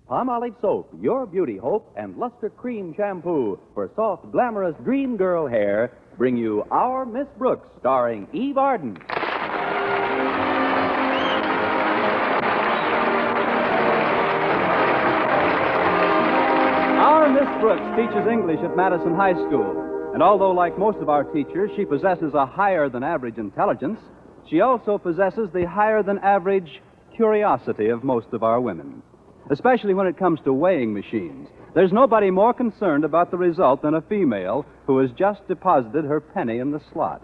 Palmolive Soap, your beauty hope, and Luster Cream Shampoo for soft, glamorous dream girl hair bring you Our Miss Brooks, starring Eve Arden. Our Miss Brooks teaches English at Madison High School. And although, like most of our teachers, she possesses a higher-than-average intelligence, she also possesses the higher-than-average curiosity of most of our women, especially when it comes to weighing machines. There's nobody more concerned about the result than a female who has just deposited her penny in the slot.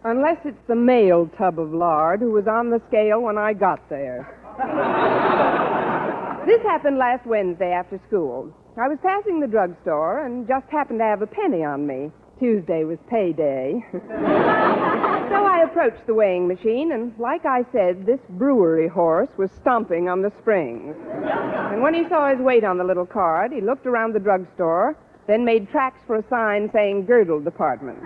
Unless it's the male tub of lard who was on the scale when I got there. This happened last Wednesday after school. I was passing the drugstore and just happened to have a penny on me. Tuesday was payday. So I approached the weighing machine, and like I said, this brewery horse was stomping on the springs. And when he saw his weight on the little card, he looked around the drugstore, then made tracks for a sign saying girdle department.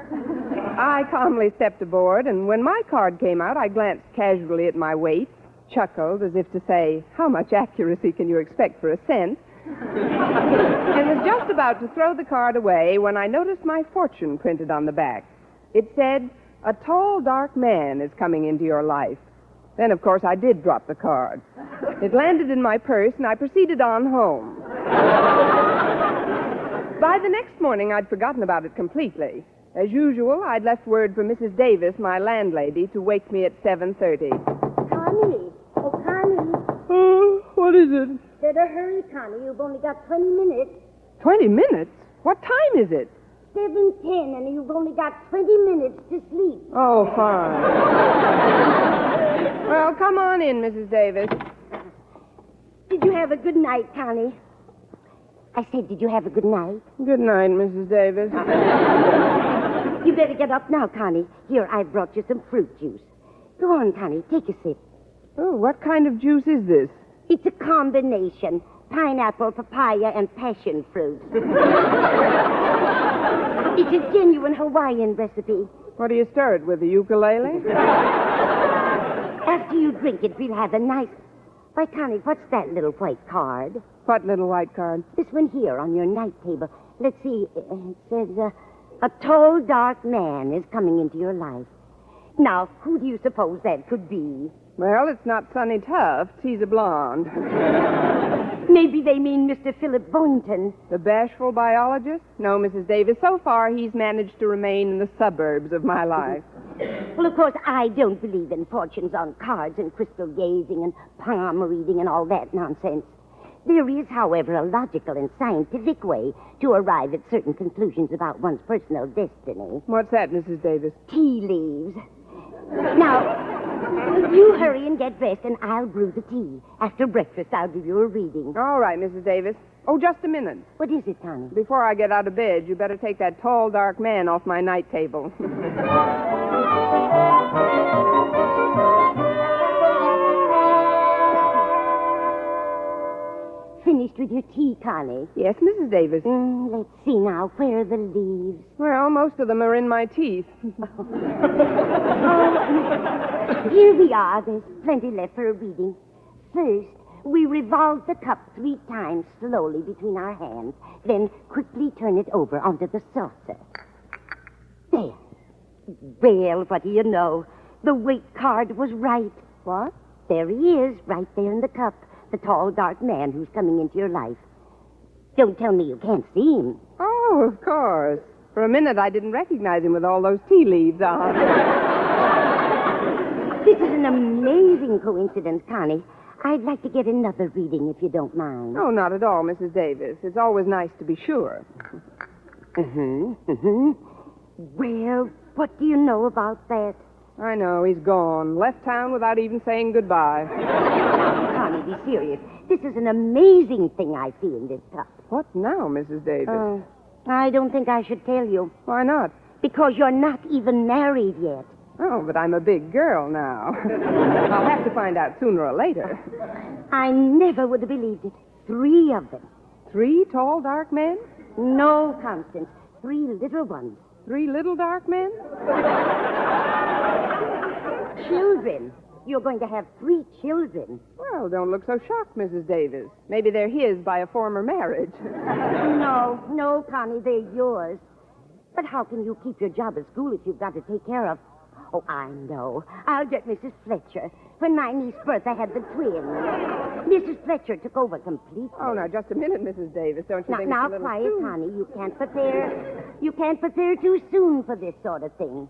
I calmly stepped aboard, and when my card came out, I glanced casually at my weight, chuckled as if to say, how much accuracy can you expect for a cent? And was just about to throw the card away when I noticed my fortune printed on the back. It said, a tall, dark man is coming into your life. Then, of course, I did drop the card. It landed in my purse, and I proceeded on home. By the next morning, I'd forgotten about it completely. As usual, I'd left word for Mrs. Davis, my landlady, to wake me at 7:30. Connie. Oh, Connie. Oh, what is it? Better hurry, Connie. You've only got 20 minutes. 20 minutes? What time is it? 7:10, and you've only got 20 minutes to sleep. Oh, fine. Well, come on in, Mrs. Davis. Did you have a good night, Connie? I said, did you have a good night? Good night, Mrs. Davis. You better get up now, Connie. Here, I've brought you some fruit juice. Go on, Connie. Take a sip. Oh, what kind of juice is this? It's a combination. Pineapple, papaya, and passion fruit. It's a genuine Hawaiian recipe. What do you stir it with, a ukulele? After you drink it, we'll have a nice... Why, Connie, what's that little white card? What little white card? This one here on your night table. Let's see. It says, a tall, dark man is coming into your life. Now, who do you suppose that could be? Well, it's not Sonny Tufts. He's a blonde. Maybe they mean Mr. Philip Boynton. The bashful biologist? No, Mrs. Davis. So far, he's managed to remain in the suburbs of my life. Well, of course, I don't believe in fortunes on cards and crystal gazing and palm reading and all that nonsense. There is, however, a logical and scientific way to arrive at certain conclusions about one's personal destiny. What's that, Mrs. Davis? Tea leaves. Now, you hurry and get dressed, and I'll brew the tea. After breakfast, I'll give you a reading. All right, Mrs. Davis. Oh, just a minute. What is it, Connie? Before I get out of bed, you better take that tall, dark man off my night table. Finished with your tea, Connie? Yes, Mrs. Davis. Let's see now. Where are the leaves? Well, most of them are in my teeth. Here we are. There's plenty left for a reading. First, we revolve the cup 3 times slowly between our hands, then quickly turn it over onto the saucer. There. Well, what do you know? The weight card was right. What? There he is, right there in the cup. The tall, dark man who's coming into your life. Don't tell me you can't see him. Oh, of course. For a minute, I didn't recognize him with all those tea leaves on. This is an amazing coincidence, Connie. I'd like to get another reading if you don't mind. Oh, not at all, Mrs. Davis. It's always nice to be sure. Well, what do you know about that? I know, he's gone. Left town without even saying goodbye. Connie, be serious. This is an amazing thing I see in this cup. What now, Mrs. Davis? I don't think I should tell you. Why not? Because you're not even married yet. Oh, but I'm a big girl now. I'll have to find out sooner or later. I never would have believed it. 3 of them. 3 tall, dark men? No, Constance. 3 little ones. 3 little dark men? Children. You're going to have 3 children. Well, don't look so shocked, Mrs. Davis. Maybe they're his by a former marriage. No, Connie, they're yours. But how can you keep your job at school if you've got to take care of... Oh, I know. I'll get Mrs. Fletcher. When my niece Bertha had the twins, Mrs. Fletcher took over completely. Oh, now, just a minute, Mrs. Davis. Don't you think Now, it's a little quiet, soon? Connie. You can't prepare too soon for this sort of thing.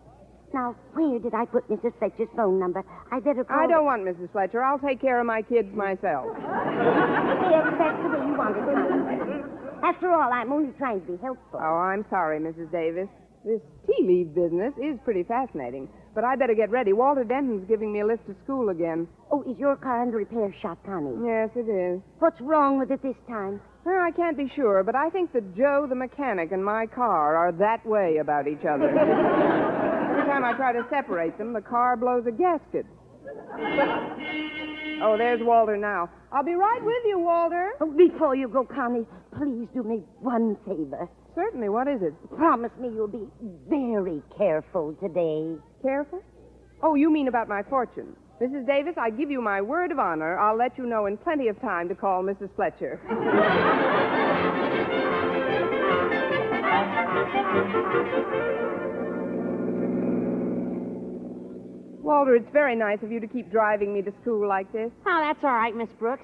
Now, where did I put Mrs. Fletcher's phone number? I better call... I don't want Mrs. Fletcher. I'll take care of my kids myself. Yes, that's the way you want it, Connie. After all, I'm only trying to be helpful. Oh, I'm sorry, Mrs. Davis. This tea leaf business is pretty fascinating. But I better get ready. Walter Denton's giving me a lift to school again. Oh, is your car in the repair shop, Connie? Yes, it is. What's wrong with it this time? Well, I can't be sure, but I think that Joe, the mechanic, and my car are that way about each other. Every time I try to separate them, the car blows a gasket. Oh, there's Walter now. I'll be right with you, Walter. Oh, before you go, Connie, please do me one favor. Certainly. What is it? Promise me you'll be very careful today. Careful? Oh, you mean about my fortune. Mrs. Davis, I give you my word of honor. I'll let you know in plenty of time to call Mrs. Fletcher. Walter, it's very nice of you to keep driving me to school like this. Oh, that's all right, Miss Brooks.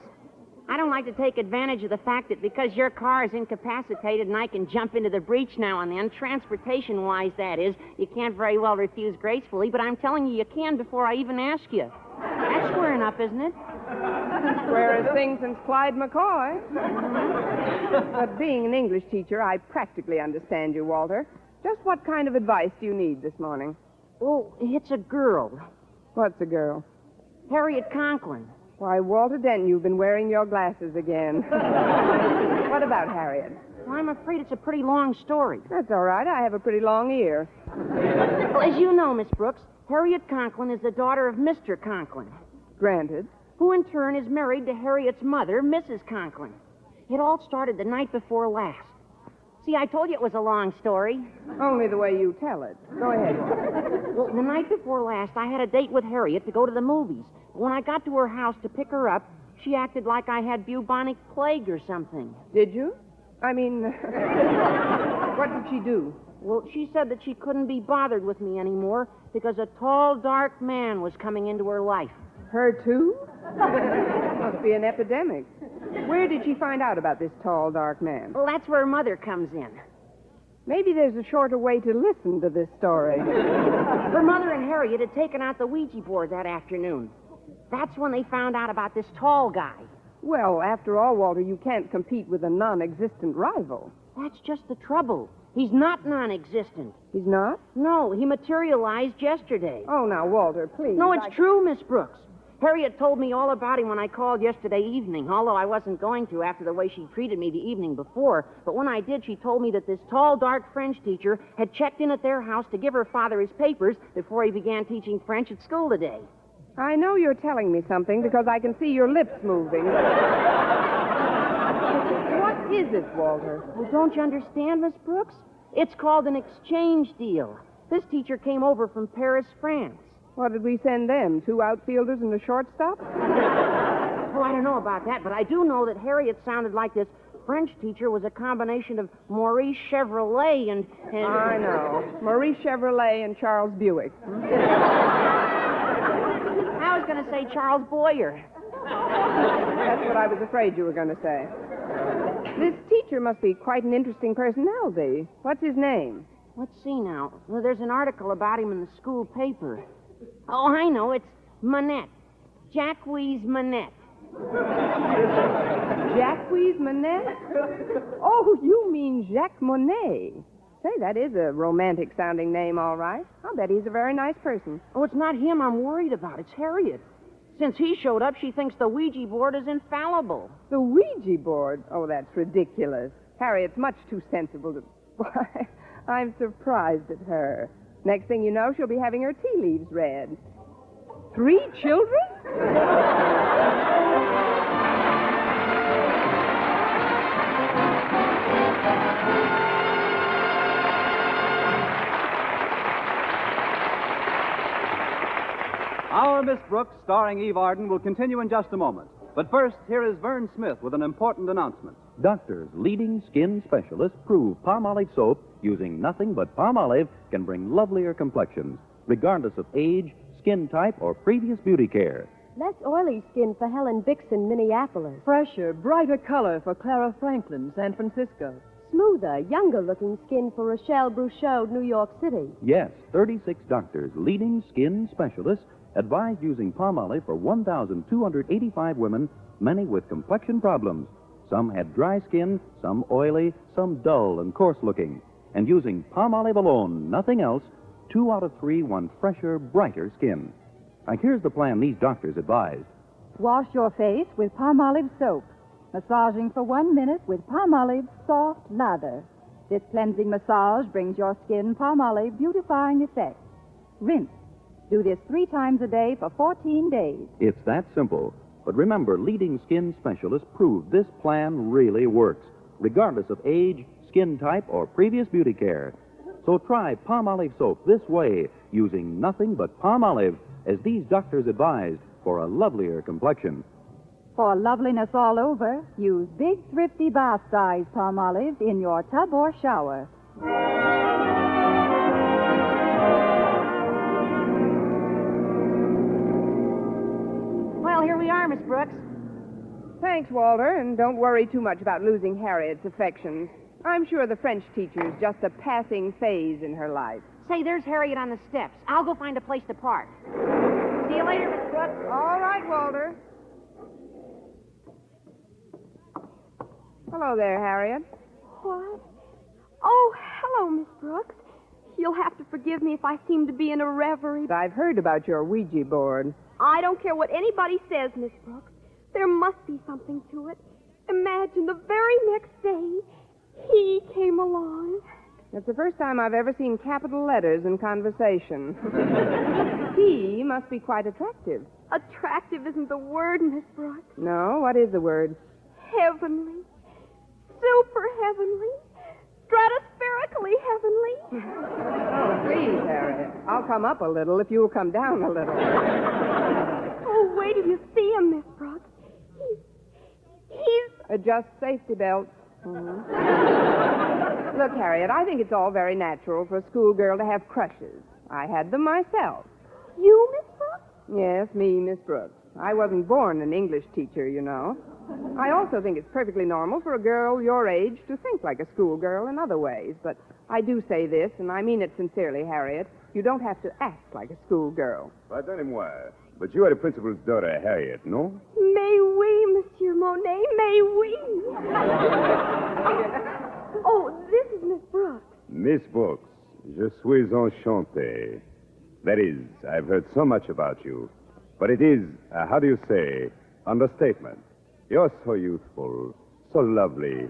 I don't like to take advantage of the fact that because your car is incapacitated and I can jump into the breach now and then, transportation-wise, that is, you can't very well refuse gracefully, but I'm telling you, you can before I even ask you. That's square enough, isn't it? Square as things since Clyde McCoy. But being an English teacher, I practically understand you, Walter. Just what kind of advice do you need this morning? Oh, it's a girl. What's a girl? Harriet Conklin. Why, Walter Denton, you've been wearing your glasses again. What about Harriet? Well, I'm afraid it's a pretty long story. That's all right. I have a pretty long ear. Well, as you know, Miss Brooks, Harriet Conklin is the daughter of Mr. Conklin, Granted. who in turn is married to Harriet's mother, Mrs. Conklin. It all started the night before last. See, I told you it was a long story. Only the way you tell it. Go ahead. Well, the night before last, I had a date with Harriet to go to the movies. When I got to her house to pick her up, she acted like I had bubonic plague or something. Did you? I mean, what did she do? Well, she said that she couldn't be bothered with me anymore because a tall, dark man was coming into her life. Her too? Must be an epidemic. Where did she find out about this tall, dark man? Well, that's where her mother comes in. Maybe there's a shorter way to listen to this story. Her mother and Harriet had taken out the Ouija board that afternoon. That's when they found out about this tall guy. Well, after all, Walter, you can't compete with a non-existent rival. That's just the trouble. He's not non-existent. He's not? No, he materialized yesterday. Oh, now, Walter, please. No, it's true, Miss Brooks. Harriet told me all about him when I called yesterday evening, although I wasn't going to after the way she treated me the evening before. But when I did, she told me that this tall, dark French teacher had checked in at their house to give her father his papers before he began teaching French at school today. I know you're telling me something because I can see your lips moving. What is it, Walter? Well, don't you understand, Miss Brooks? It's called an exchange deal. This teacher came over from Paris, France. What did we send them? 2 outfielders and a shortstop? Oh, I don't know about that, but I do know that Harriet sounded like this French teacher was a combination of Maurice Chevrolet and... I know. Maurice Chevrolet and Charles Buick. I was going to say Charles Boyer. That's what I was afraid you were going to say. This teacher must be quite an interesting personality. What's his name? Let's see now. Well, there's an article about him in the school paper. Oh, I know. It's Manette. Jacques Manette. Jacques Manette? Oh, you mean Jacques Monet. Say, that is a romantic-sounding name, all right. I'll bet he's a very nice person. Oh, it's not him I'm worried about. It's Harriet. Since he showed up, she thinks the Ouija board is infallible. The Ouija board? Oh, that's ridiculous. Harriet's much too sensible to... Why, I'm surprised at her. Next thing you know, she'll be having her tea leaves read. 3 children? Our Miss Brooks, starring Eve Arden, will continue in just a moment. But first, here is Vern Smith with an important announcement. Doctors, leading skin specialists, prove palm olive soap using nothing but palm olive can bring lovelier complexions, regardless of age, skin type, or previous beauty care. Less oily skin for Helen Vixen, Minneapolis. Fresher, brighter color for Clara Franklin, San Francisco. Smoother, younger-looking skin for Rochelle Bruchot, New York City. Yes, 36 doctors, leading skin specialists, advise using palm olive for 1,285 women, many with complexion problems. Some had dry skin, some oily, some dull and coarse-looking. And using palm olive alone, nothing else, 2 out of 3 want fresher, brighter skin. Now, here's the plan these doctors advised. Wash your face with palm olive soap. Massaging for 1 minute with palm olive soft lather. This cleansing massage brings your skin palm olive beautifying effect. Rinse. Do this 3 times a day for 14 days. It's that simple. But remember, leading skin specialists prove this plan really works, regardless of age, skin type, or previous beauty care. So try palm olive soap this way, using nothing but palm olive, as these doctors advised, for a lovelier complexion. For loveliness all over, use big, thrifty bath size palm olive in your tub or shower. Well, here we are, Miss Brooks. Thanks, Walter, and don't worry too much about losing Harriet's affections. I'm sure the French teacher's just a passing phase in her life. Say, there's Harriet on the steps. I'll go find a place to park. See you later, Miss Brooks. All right, Walter. Hello there, Harriet. What? Oh, hello, Miss Brooks. You'll have to forgive me if I seem to be in a reverie. I've heard about your Ouija board. I don't care what anybody says, Miss Brooks. There must be something to it. Imagine the very next day, he came along. It's the first time I've ever seen capital letters in conversation. He must be quite attractive. Attractive isn't the word, Miss Brooks. No? What is the word? Heavenly. Super heavenly. Stratospherically heavenly. Oh, please, Harriet. I'll come up a little if you'll come down a little. Oh, wait till you see him, Miss Brooks. He's... Adjust safety belts. Mm-hmm. Look, Harriet, I think it's all very natural for a schoolgirl to have crushes. I had them myself. You, Miss Brooks? Yes, me, Miss Brooks. I wasn't born an English teacher, you know. I also think it's perfectly normal for a girl your age to think like a schoolgirl in other ways. But I do say this, and I mean it sincerely, Harriet. You don't have to act like a schoolgirl. Pardonnez-moi, but you are the principal's daughter, Harriet, no? Mais oui, Monsieur Monet, mais oui. Oh, this is Miss Brooks. Miss Brooks, je suis enchanté. That is, I've heard so much about you. But it is, how do you say, understatement. You're so youthful, so lovely.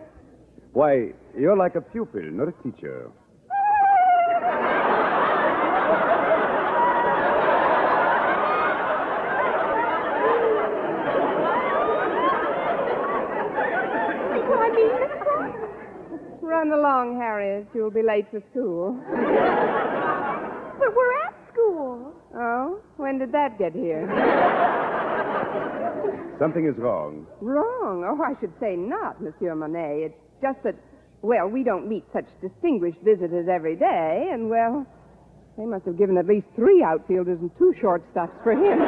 Why, you're like a pupil, not a teacher. See what I mean, Miss Brooks? Run along, Harriet. You'll be late for school. But we're at school. Oh? When did that get here? Something is wrong. Wrong? Oh, I should say not, Monsieur Monet. It's just that, well, we don't meet such distinguished visitors every day, and, well, they must have given at least 3 outfielders and 2 shortstops for him.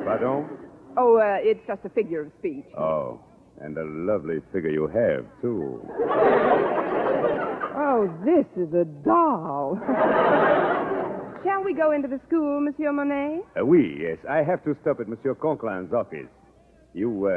Pardon? Oh, it's just a figure of speech. Oh, and a lovely figure you have, too. Oh, this is a doll. Shall we go into the school, Monsieur Monet? Oui, yes. I have to stop at Monsieur Conklin's office. You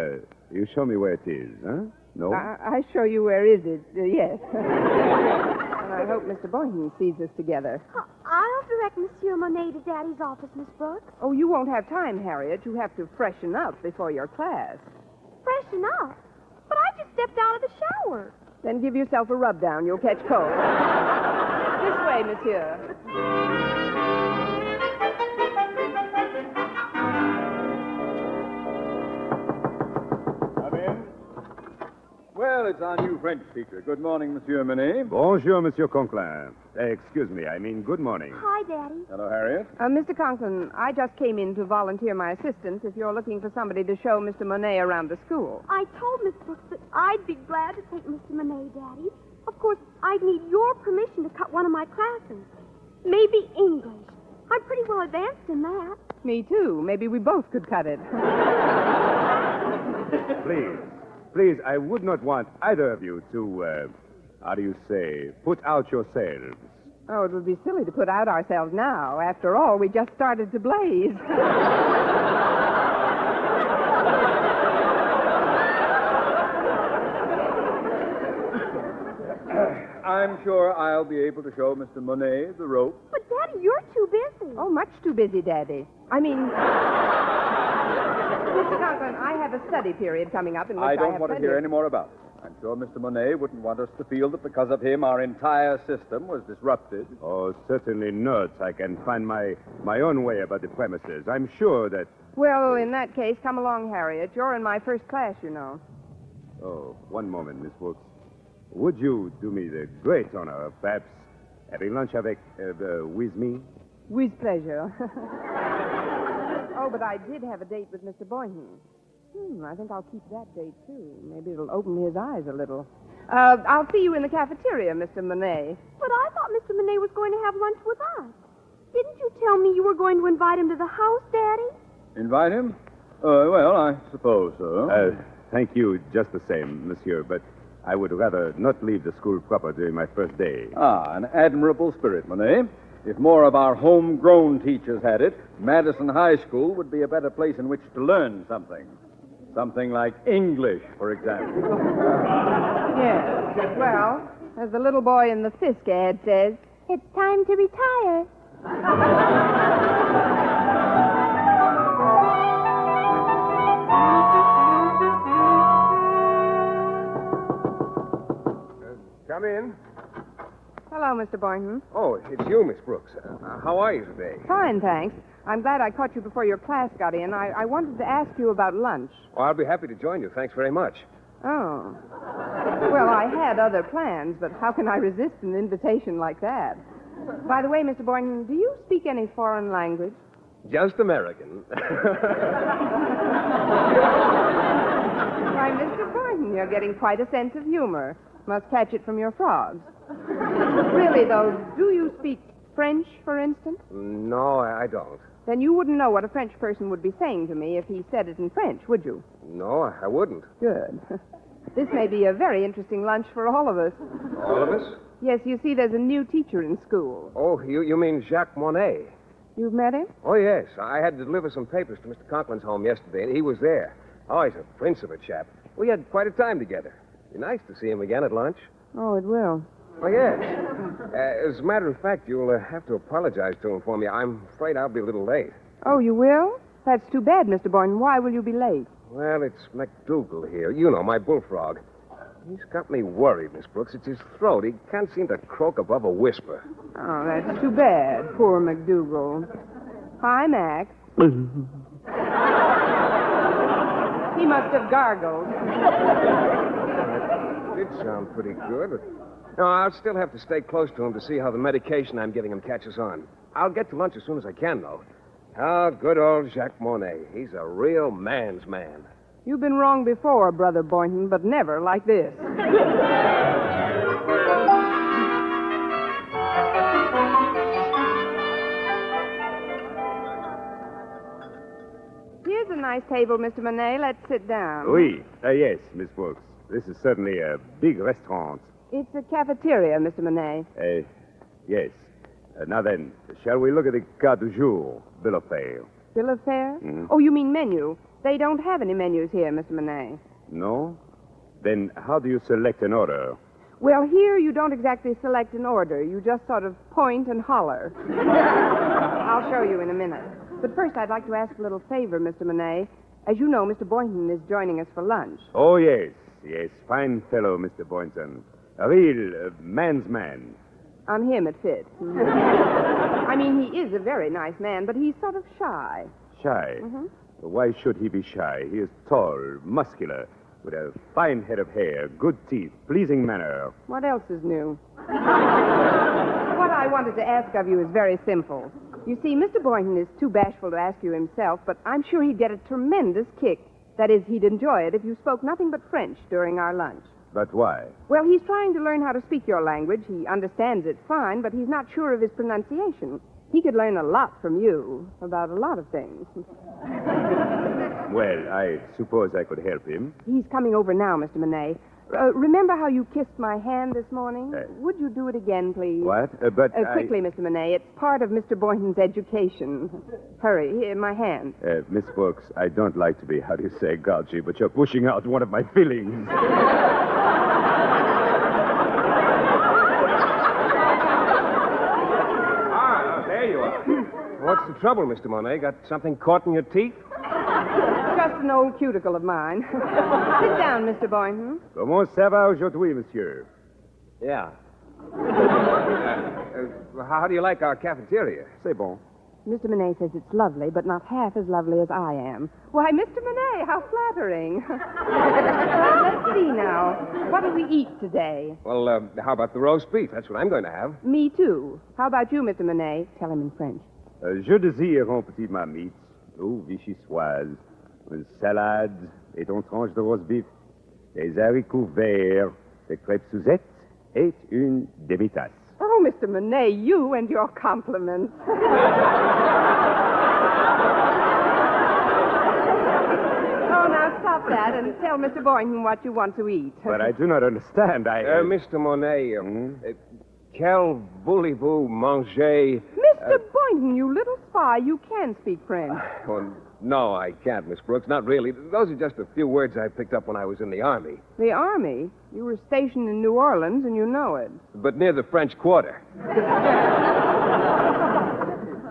show me where it is, huh? No? I show you where is it. Yes. And I hope Mr. Boynton sees us together. I'll direct Monsieur Monet to Daddy's office, Miss Brooks. Oh, you won't have time, Harriet. You have to freshen up before your class. Freshen up? But I just stepped out of the shower. Then give yourself a rub down. You'll catch cold. This way, monsieur. Well, it's our new French teacher. Good morning, Monsieur Monet. Bonjour, Monsieur Conklin. Excuse me, I mean good morning. Hi, Daddy. Hello, Harriet. Mr. Conklin, I just came in to volunteer my assistance if you're looking for somebody to show Mr. Monet around the school. I told Miss Brooks that I'd be glad to take Mr. Monet, Daddy. Of course, I'd need your permission to cut one of my classes. Maybe English. I'm pretty well advanced in that. Me too. Maybe we both could cut it. Please, I would not want either of you to, how do you say, put out yourselves. Oh, it would be silly to put out ourselves now. After all, we just started to blaze. I'm sure I'll be able to show Mr. Monet the rope. But, Daddy, you're too busy. Oh, much too busy, Daddy. I mean, Mr. Conklin, I have a study period coming up in which I don't have want to plenty hear of- any more about it. I'm sure Mr. Monet wouldn't want us to feel that because of him our entire system was disrupted. Oh, certainly not. I can find my own way about the premises. I'm sure that... Well, in that case, come along, Harriet. You're in my first class, you know. Oh, one moment, Miss Brooks. Would you do me the great honor of perhaps having lunch with me? With pleasure. Oh, but I did have a date with Mr. Boynton. I think I'll keep that date, too. Maybe it'll open his eyes a little. I'll see you in the cafeteria, Mr. Monet. But I thought Mr. Monet was going to have lunch with us. Didn't you tell me you were going to invite him to the house, Daddy? Invite him? Well, I suppose so. Thank you just the same, monsieur, but I would rather not leave the school proper during my first day. An admirable spirit, Monet. If more of our homegrown teachers had it, Madison High School would be a better place in which to learn something. Something like English, for example. Yes. Well, as the little boy in the Fisk ad says, It's time to retire. Come in. hello, Mr. Boynton. Oh, it's you, Miss Brooks. How are you today? Fine, thanks. I'm glad I caught you before your class got in. I wanted to ask you about lunch. Oh, I'll be happy to join you. Thanks very much. Oh. Well, I had other plans, but how can I resist an invitation like that? By the way, Mr. Boynton, do you speak any foreign language? Just American. Why, Mr. Boynton, you're getting quite a sense of humor. Must catch it from your frogs. Really, though, do you speak French, for instance? No, I don't. Then you wouldn't know what a French person would be saying to me if he said it in French, would you? No, I wouldn't. Good. This may be a very interesting lunch for all of us. All of us? Yes, you see, there's a new teacher in school. Oh, you mean Jacques Monet? You've met him? Oh, yes. I had to deliver some papers to Mr. Conklin's home yesterday, and he was there. Oh, he's a prince of a chap. We had quite a time together. Be nice to see him again at lunch. Oh, it will. Oh, yes. As a matter of fact, you'll have to apologize to him for me. I'm afraid I'll be a little late. Oh, you will? That's too bad, Mr. Boynton. Why will you be late? Well, it's McDougal here. You know, my bullfrog. He's got me worried, Miss Brooks. It's his throat. He can't seem to croak above a whisper. Oh, that's too bad. Poor McDougal. Hi, Mac. He must have gargled. Did sound pretty good. But... No, I'll still have to stay close to him to see how the medication I'm getting him catches on. I'll get to lunch as soon as I can, though. Oh, good old Jacques Monet. He's a real man's man. You've been wrong before, Brother Boynton, but never like this. Here's a nice table, Mr. Monet. Let's sit down. Oui. Yes, Miss Brooks. This is certainly a big restaurant. It's a cafeteria, Mr. Monet. Yes. Now then, shall we look at the carte du jour, bill of fare? Bill of fare? Mhm. Oh, you mean menu. They don't have any menus here, Mr. Monet. No? Then how do you select an order? Well, here you don't exactly select an order. You just sort of point and holler. I'll show you in a minute. But first, I'd like to ask a little favor, Mr. Monet. As you know, Mr. Boynton is joining us for lunch. Oh, yes. Yes, fine fellow, Mr. Boynton. A real man's man. On him, it fits. I mean, he is a very nice man, but he's sort of shy. Shy? Mhm. Why should he be shy? He is tall, muscular, with a fine head of hair, good teeth, pleasing manner. What else is new? What I wanted to ask of you is very simple. You see, Mr. Boynton is too bashful to ask you himself, but I'm sure he'd get a tremendous kick. That is, he'd enjoy it if you spoke nothing but French during our lunch. But why? Well, he's trying to learn how to speak your language. He understands it fine, but he's not sure of his pronunciation. He could learn a lot from you about a lot of things. Well, I suppose I could help him. He's coming over now, Mr. Monet. Remember how you kissed my hand this morning? Would you do it again, please? What? Quickly, Mr. Monet. It's part of Mr. Boynton's education. Hurry. Here, my hand. Miss Brooks, I don't like to be, how do you say, gouchy, but you're pushing out one of my feelings. There you are. What's the trouble, Mr. Monet? Got something caught in your teeth? Just an old cuticle of mine. Sit down, Mr. Boynton. Comment ça va aujourd'hui, monsieur? Yeah. How do you like our cafeteria? C'est bon. Mr. Monet says it's lovely, but not half as lovely as I am. Why, Mr. Monet, how flattering. Let's see now. What do we eat today? Well, how about the roast beef? That's what I'm going to have. Me, too. How about you, Mr. Monet? Tell him in French. Je désire un petit marmite, ou vichyssoise, une salade et une tranche de roast beef, des haricots verts, des crêpes Suzette et une demi-tasse. Oh, Mr. Monet, you and your compliments. Oh, now stop that and tell Mr. Boynton what you want to eat. But I do not understand. Mr. Monet, quel voulez-vous manger? Mr. Boynton, you little spy, you can speak French. Oh, no, I can't, Miss Brooks. Not really. Those are just a few words I picked up when I was in the Army. The Army? You were stationed in New Orleans, and you know it. But near the French Quarter.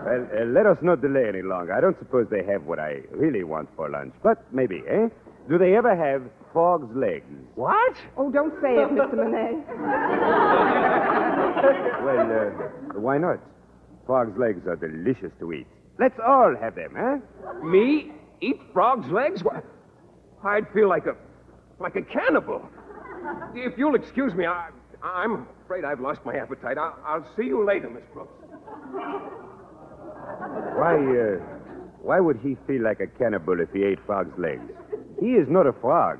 Well, let us not delay any longer. I don't suppose they have what I really want for lunch. But maybe, eh? Do they ever have frog's legs? What? Oh, don't say it, Mr. Monet. Well, why not? Frog's legs are delicious to eat. Let's all have them, eh? Me? Eat frog's legs? What? I'd feel like a cannibal. If you'll excuse me, I'm afraid I've lost my appetite. I'll see you later, Miss Brooks. Why would he feel like a cannibal if he ate frog's legs? He is not a frog.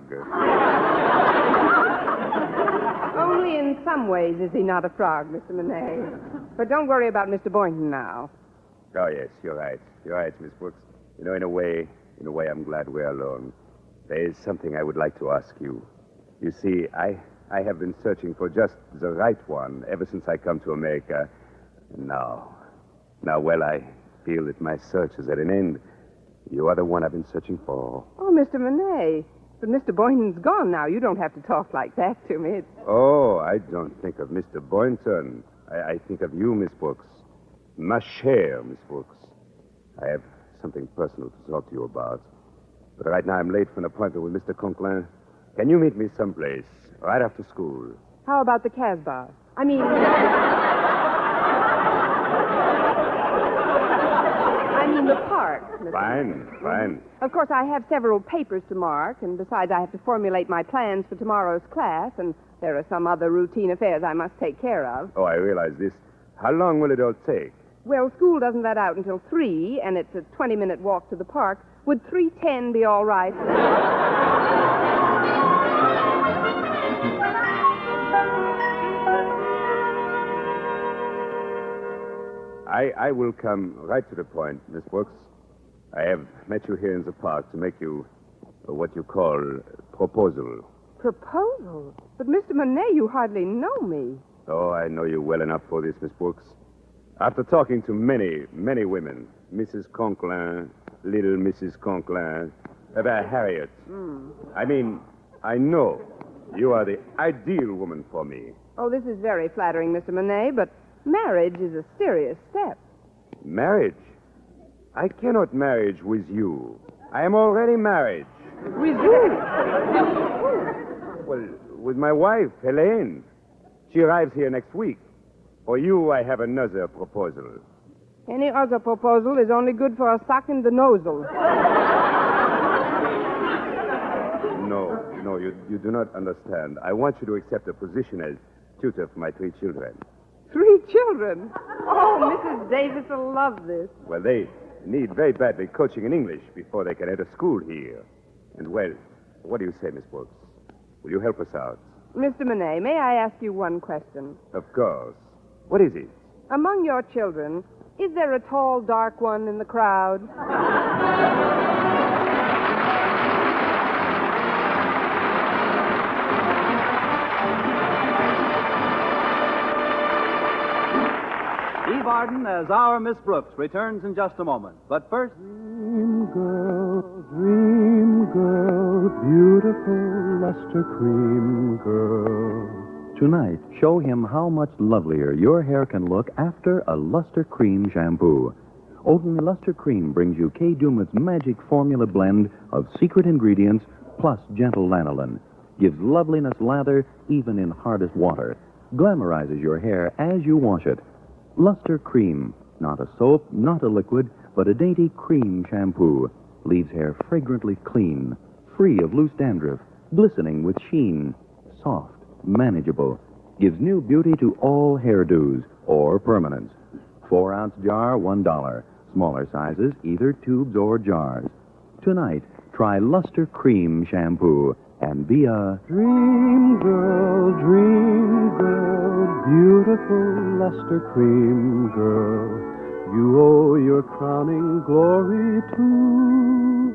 Only in some ways is he not a frog, Mr. Monet. But don't worry about Mr. Boynton now. Oh, yes, you're right. You're right, Miss Brooks. You know, in a way, I'm glad we're alone. There is something I would like to ask you. You see, I have been searching for just the right one ever since I come to America. And now, well, I feel that my search is at an end. You are the one I've been searching for. Oh, Mr. Monet. But Mr. Boynton's gone now. You don't have to talk like that to me. Oh, I don't think of Mr. Boynton. I think of you, Miss Brooks. Ma chère, Miss Brooks. I have something personal to talk to you about. But right now I'm late for an appointment with Mr. Conklin. Can you meet me someplace, right after school? How about the Casbah? I mean the park. Mr. Fine. Of course, I have several papers to mark, and besides, I have to formulate my plans for tomorrow's class, and there are some other routine affairs I must take care of. Oh, I realize this. How long will it all take? Well, school doesn't let out until 3, and it's a 20-minute walk to the park. Would 3:10 be all right? I will come right to the point, Miss Brooks. I have met you here in the park to make you what you call proposal. Proposal? But, Mr. Monet, you hardly know me. Oh, I know you well enough for this, Miss Brooks. After talking to many, many women, Mrs. Conklin, little Mrs. Conklin, about Harriet. I mean, I know you are the ideal woman for me. Oh, this is very flattering, Mr. Monet, but marriage is a serious step. Marriage? I cannot marriage with you. I am already married. With who? Well, with my wife, Helene. She arrives here next week. For you, I have another proposal. Any other proposal is only good for a sock in the nozzle. No, you do not understand. I want you to accept a position as tutor for my 3 children. 3 children? Oh, Mrs. Davis will love this. Well, they need very badly coaching in English before they can enter school here. And, well, what do you say, Miss Brooks? Will you help us out? Mr. Monet, may I ask you one question? Of course. What is it? Among your children, is there a tall, dark one in the crowd? Eve Arden as our Miss Brooks returns in just a moment. But first... Dream girl, beautiful luster cream girl. Tonight, show him how much lovelier your hair can look after a Luster Cream shampoo. Oatly Luster Cream brings you Kay Daumit's magic formula blend of secret ingredients plus gentle lanolin. Gives loveliness lather even in hardest water. Glamorizes your hair as you wash it. Luster Cream, not a soap, not a liquid, but a dainty cream shampoo. Leaves hair fragrantly clean, free of loose dandruff, glistening with sheen, soft, manageable. Gives new beauty to all hairdos or permanents. 4-ounce jar, $1. Smaller sizes, either tubes or jars. Tonight, try Luster Cream shampoo and be a Dream girl, beautiful luster cream girl. You owe your crowning glory to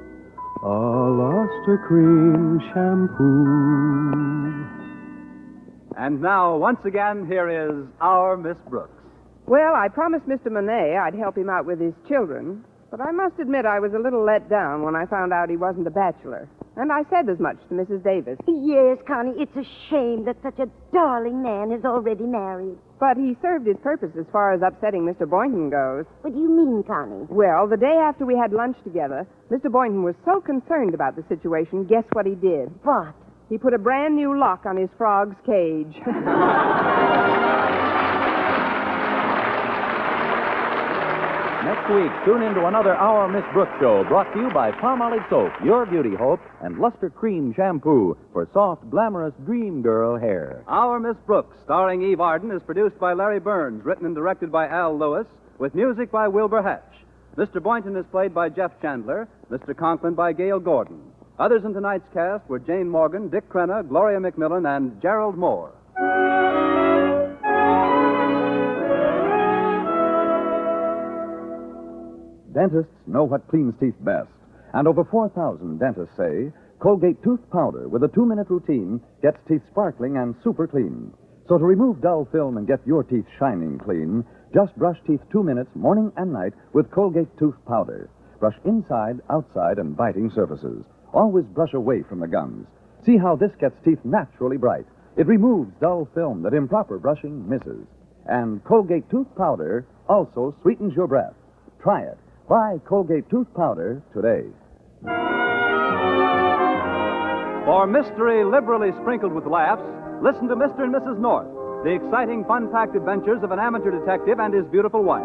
a luster cream shampoo. And now, once again, here is our Miss Brooks. Well, I promised Mr. Monet I'd help him out with his children, but I must admit I was a little let down when I found out he wasn't a bachelor. And I said as much to Mrs. Davis. Yes, Connie, it's a shame that such a darling man is already married. But he served his purpose as far as upsetting Mr. Boynton goes. What do you mean, Connie? Well, the day after we had lunch together, Mr. Boynton was so concerned about the situation, guess what he did? What? He put a brand new lock on his frog's cage. Next week, tune in to another Our Miss Brooks show brought to you by Palmolive Soap, your beauty hope, and Luster Cream Shampoo for soft, glamorous dream girl hair. Our Miss Brooks, starring Eve Arden, is produced by Larry Burns, written and directed by Al Lewis, with music by Wilbur Hatch. Mr. Boynton is played by Jeff Chandler, Mr. Conklin by Gale Gordon. Others in tonight's cast were Jane Morgan, Dick Crenna, Gloria McMillan, and Gerald Moore. Dentists know what cleans teeth best. And over 4,000 dentists say Colgate tooth powder with a 2-minute routine gets teeth sparkling and super clean. So to remove dull film and get your teeth shining clean, just brush teeth 2 minutes morning and night with Colgate tooth powder. Brush inside, outside, and biting surfaces. Always brush away from the gums. See how this gets teeth naturally bright. It removes dull film that improper brushing misses. And Colgate tooth powder also sweetens your breath. Try it. Buy Colgate tooth powder today. For mystery liberally sprinkled with laughs, listen to Mr. and Mrs. North, the exciting, fun-packed adventures of an amateur detective and his beautiful wife.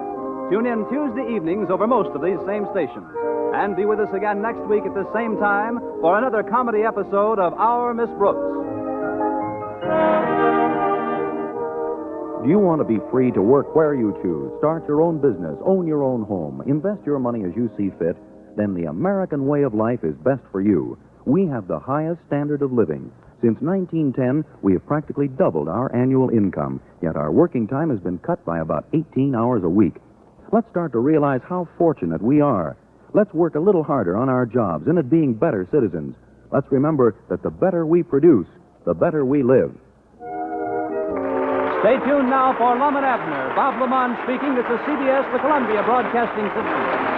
Tune in Tuesday evenings over most of these same stations. And be with us again next week at the same time for another comedy episode of Our Miss Brooks. Do you want to be free to work where you choose, start your own business, own your own home, invest your money as you see fit? Then the American way of life is best for you. We have the highest standard of living. Since 1910, we have practically doubled our annual income, yet our working time has been cut by about 18 hours a week. Let's start to realize how fortunate we are. Let's work a little harder on our jobs and at being better citizens. Let's remember that the better we produce, the better we live. Stay tuned now for Lum and Abner. Bob Lamont speaking. This is CBS, the Columbia Broadcasting System.